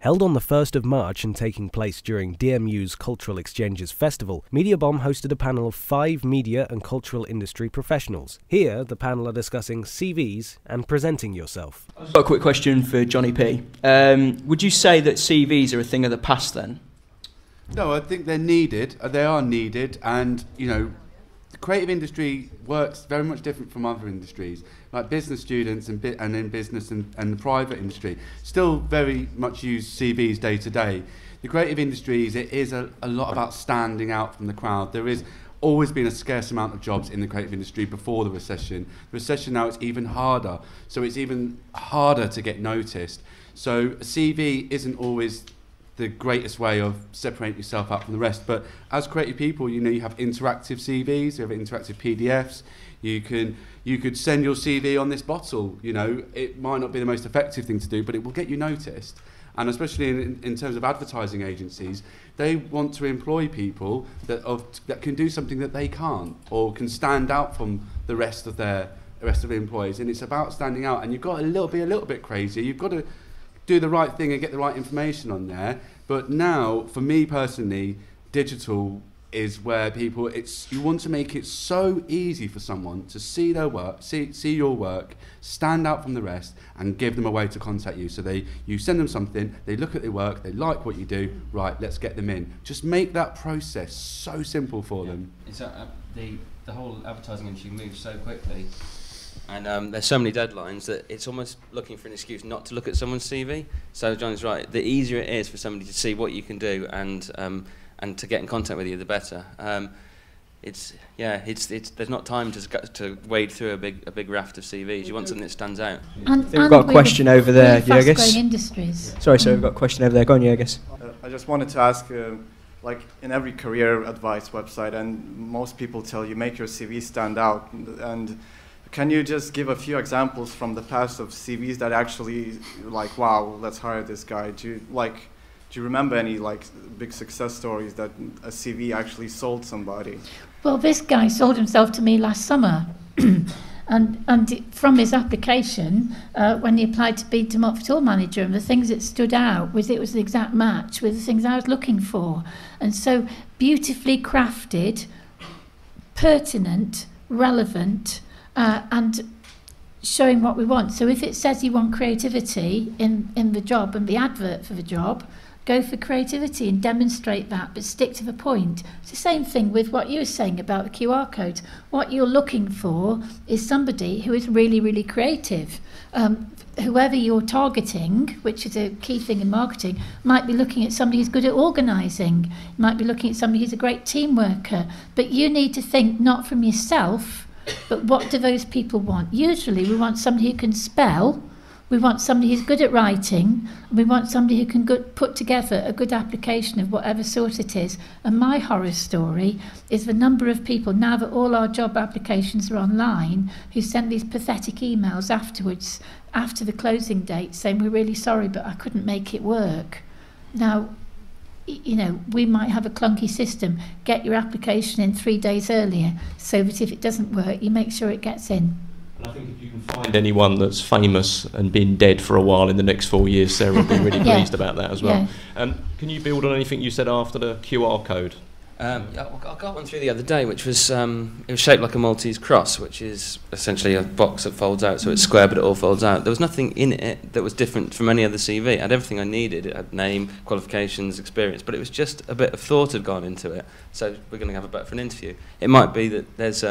Held on the 1st of March and taking place during DMU's Cultural Exchanges Festival, Media Bomb hosted a panel of 5 media and cultural industry professionals. Here, the panel are discussing CVs and presenting yourself. I've got a quick question for Johnny P. Would you say that CVs are a thing of the past then? No, I think they're needed. They are needed, and the creative industry works very much different from other industries. Like business students and in business and the private industry still very much use CVs day to day. The creative industries, it is a lot about standing out from the crowd. There is always been a scarce amount of jobs in the creative industry before the recession. The recession now, it's even harder, so it's even harder to get noticed. So a CV isn't always the greatest way of separating yourself out from the rest, but as creative people, you have interactive CVs, you have interactive PDFs. You could send your CV on this bottle. It might not be the most effective thing to do, but it will get you noticed. And especially in terms of advertising agencies, they want to employ people that can do something that they can't, or can stand out from the rest of the employees. And it's about standing out, and you've got to be a little bit crazy. You've got to do the right thing and get the right information on there. But now, for me personally, digital is where you want to make it so easy for someone to see their work, see your work, stand out from the rest, and give them a way to contact you. So you send them something, they look at their work, they like what you do, right, let's get them in. Just make that process so simple for them. The whole advertising industry moves so quickly, and there's so many deadlines that it's almost looking for an excuse not to look at someone's CV. So John's right, the easier it is for somebody to see what you can do and to get in contact with you, the better. There's not time to wade through a big raft of CVs. You want something that stands out. We've got a question over there, Jurgis. Fast-growing industries. Sorry, we've got a question over there. Go on, Jurgis. I just wanted to ask, like in every career advice website, and most people tell you make your CV stand out. And can you just give a few examples from the past of CVs that actually, like, wow, let's hire this guy? Do you remember any big success stories that a CV actually sold somebody? Well, this guy sold himself to me last summer. and from his application, when he applied to be Demotford Hall manager, and the things that stood out was it was the exact match with the things I was looking for. And so beautifully crafted, pertinent, relevant, and showing what we want. So if it says you want creativity in the job and the advert for the job, go for creativity and demonstrate that, but stick to the point. It's the same thing with what you were saying about the QR code. What you're looking for is somebody who is really, really creative. Whoever you're targeting, which is a key thing in marketing, might be looking at somebody who's good at organising, might be looking at somebody who's a great team worker, but you need to think not from yourself, but what do those people want? Usually we want somebody who can spell, we want somebody who's good at writing, and we want somebody who can put together a good application of whatever sort it is. And my horror story is the number of people, now that all our job applications are online, who send these pathetic emails afterwards, after the closing date, saying, we're really sorry, but I couldn't make it work. Now, we might have a clunky system. Get your application in 3 days earlier, so that if it doesn't work, you make sure it gets in. And I think if you can find anyone that's famous and been dead for a while in the next 4 years, Sarah will be really pleased about that as well. Yeah. Can you build on anything you said after the QR code? I got one through the other day, which was it was shaped like a Maltese cross, which is essentially a box that folds out, so it's square but it all folds out. There was nothing in it that was different from any other CV. It had everything I needed. It had name, qualifications, experience, but it was just a bit of thought had gone into it. So we're going to have a bet for an interview. It might be that there's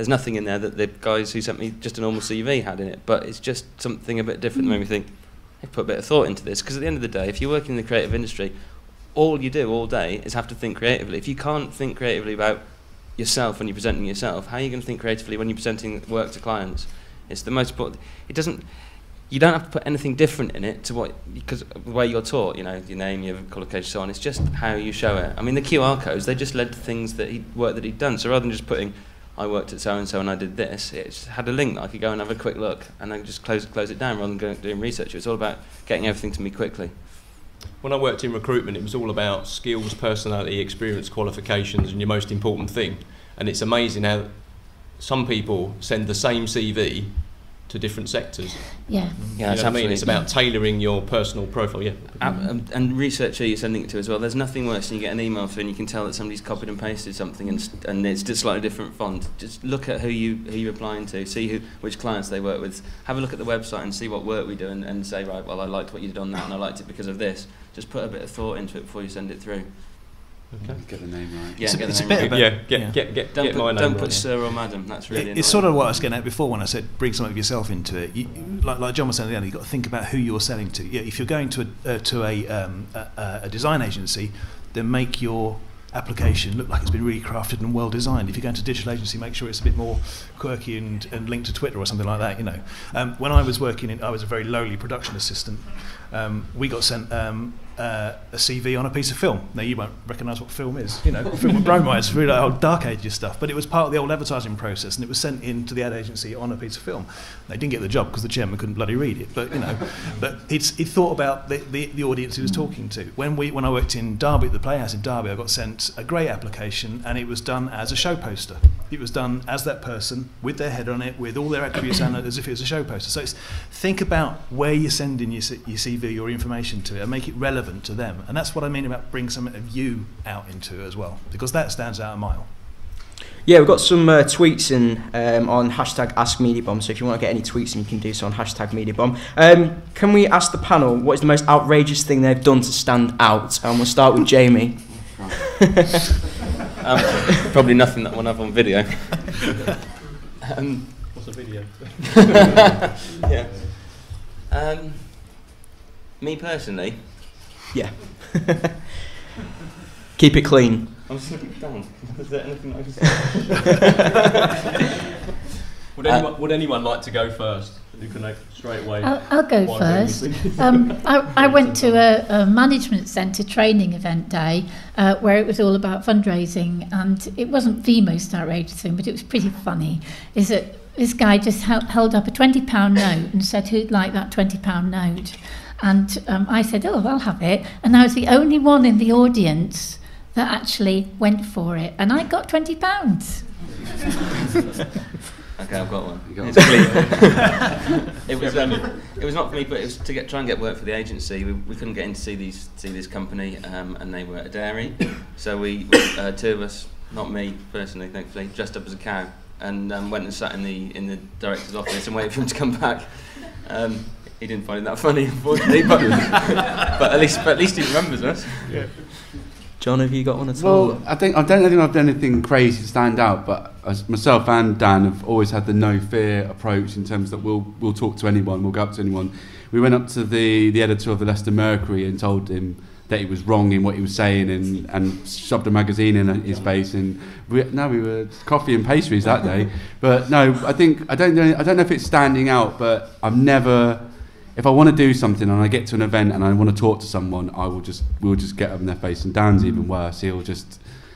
nothing in there that the guys who sent me just a normal CV had in it, but it's just something a bit different that made me think, I've put a bit of thought into this, because at the end of the day, if you're working in the creative industry, all you do all day is have to think creatively. If you can't think creatively about yourself when you're presenting yourself, how are you going to think creatively when you're presenting work to clients? It's the most important. You don't have to put anything different in it because the way you're taught, your name, your qualifications, so on. It's just how you show it. I mean, the QR codes, they just led to things work that he'd done. So rather than just putting, I worked at so and so and I did this, it just had a link that I could go and have a quick look and then just close it down rather than doing research. It's all about getting everything to me quickly. When I worked in recruitment, it was all about skills, personality, experience, qualifications, and your most important thing. And it's amazing how some people send the same CV to different sectors. Yeah. Yeah, You know what I mean? It's about tailoring your personal profile. Yeah. And research who you're sending it to as well. There's nothing worse than you get an email through and you can tell that somebody's copied and pasted something and it's just slightly different font. Just look at who you're applying to, see which clients they work with. Have a look at the website and see what work we do and say, right, well, I liked what you did on that and I liked it because of this. Just put a bit of thought into it before you send it through. Okay. Get the name right. Yeah, get it's the a name bit right. Get my name Don't right, put yeah. Sir or Madam. That's really annoying. It's sort of what I was getting at before when I said bring something of yourself into it. Like John was saying earlier, you've got to think about who you're selling to. Yeah, if you're going to a design agency, then make your application look like it's been really crafted and well designed. If you're going to a digital agency, make sure it's a bit more quirky and linked to Twitter or something like that. You know, when I was working I was a very lowly production assistant. We got sent a CV on a piece of film. Now you won't recognise what film is. You know, film with bromides, really old Dark Ages stuff. But it was part of the old advertising process, and it was sent in to the ad agency on a piece of film. They didn't get the job because the chairman couldn't bloody read it. But you know, but he thought about the audience he was talking to. When I worked in Derby at the Playhouse in Derby, I got sent a great application, and it was done as a show poster. It was done as that person with their head on it, with all their attributes and as if it was a show poster. So think about where you're sending your CV, your information to it, and make it relevant to them. And that's what I mean about bring something of you out into it as well, because that stands out a mile. Yeah, we've got some tweets in on hashtag AskMediaBomb, so if you want to get any tweets, you can do so on hashtag MediaBomb. Can we ask the panel what is the most outrageous thing they've done to stand out? And we'll start with Jamie. Probably nothing that one have on video. What's a video? Yeah. Me personally. Yeah. Keep it clean. I'm just looking down. Is there anything I can say? Would anyone like to go first? You can straight away. I'll go first. I went to a management centre training event day where it was all about fundraising, and it wasn't the most outrageous thing, but it was pretty funny. Is that this guy just held up a £20 note and said, "Who'd like that £20 note?" And I said, "Oh, I'll have it." And I was the only one in the audience that actually went for it, and I got £20. Okay, I've got one. It's It was not for me, but it was to try and get work for the agency. We couldn't get in to see this company, and they were at a dairy. So we two of us, not me personally, thankfully, dressed up as a cow, and went and sat in the director's office and waited for him to come back. He didn't find it that funny, unfortunately, but at least he remembers us. Yeah. John, have you got one at all? Well, I don't think I've done anything crazy to stand out, but as myself and Dan have always had the no fear approach in terms that we'll talk to anyone, we'll go up to anyone. We went up to the editor of the Leicester Mercury and told him that he was wrong in what he was saying, and shoved a magazine in his face. And we were coffee and pastries that day. But no, I don't know if it's standing out, but I've never. If I want to do something and I get to an event and I want to talk to someone, we'll just get up in their face. And Dan's even worse. He won't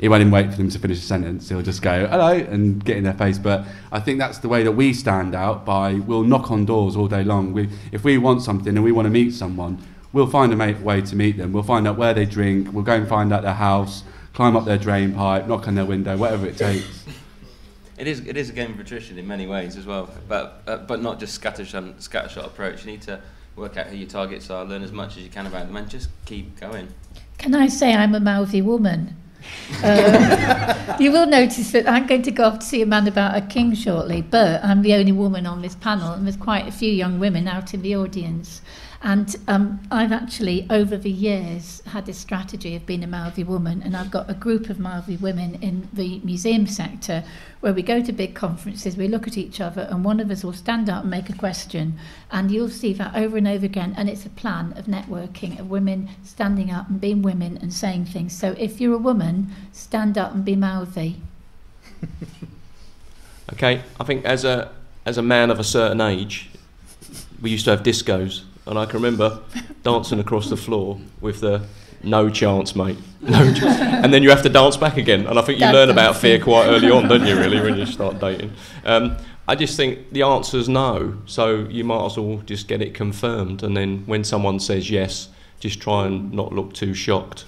even wait for them to finish a sentence. He'll just go, "Hello," and get in their face. But I think that's the way that we stand out. We'll knock on doors all day long. If we want something and we want to meet someone, we'll find a way to meet them. We'll find out where they drink. We'll go and find out their house, climb up their drain pipe, knock on their window, whatever it takes. It is a game of attrition in many ways as well, but not just scattershot approach. You need to work out who your targets are, learn as much as you can about them, and just keep going. Can I say I'm a mouthy woman? You will notice that I'm going to go off to see a man about a king shortly, but I'm the only woman on this panel, and there's quite a few young women out in the audience. And I've actually, over the years, had a strategy of being a mouthy woman, and I've got a group of mouthy women in the museum sector where we go to big conferences, we look at each other, and one of us will stand up and make a question, and you'll see that over and over again, and it's a plan of networking, of women standing up and being women and saying things. So if you're a woman, stand up and be mouthy. Okay, I think as a man of a certain age, we used to have discos. And I can remember dancing across the floor with the "no chance, mate, no chance," and then you have to dance back again. And I think you learn about fear quite early on, don't you? Really, when you start dating. I just think the answer's no. So you might as well just get it confirmed, and then when someone says yes, just try and not look too shocked.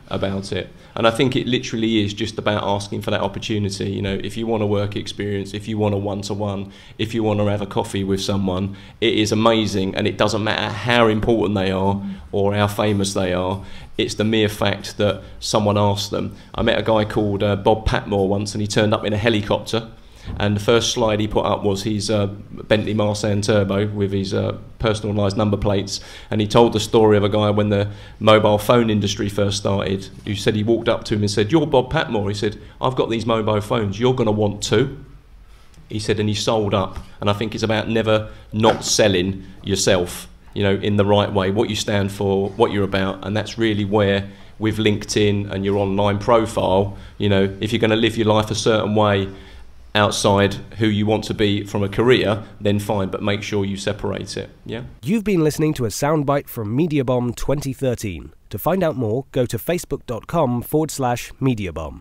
about it. And I think it literally is just about asking for that opportunity. You know, if you want a work experience, if you want a one-to-one, if you want to have a coffee with someone, it is amazing, and it doesn't matter how important they are or how famous they are. It's the mere fact that someone asked them. I met a guy called Bob Patmore once, and he turned up in a helicopter. And the first slide he put up was his Bentley Marsan Turbo with his personalised number plates. And he told the story of a guy when the mobile phone industry first started, who said he walked up to him and said, "You're Bob Patmore." He said, "I've got these mobile phones, you're going to want two." He said, and he sold up. And I think it's about never not selling yourself, you know, in the right way, what you stand for, what you're about. And that's really where, with LinkedIn and your online profile, you know, if you're going to live your life a certain way outside who you want to be from a career, then fine, but make sure you separate it. Yeah. You've been listening to a soundbite from Media Bomb 2013. To find out more, go to facebook.com/MediaBomb.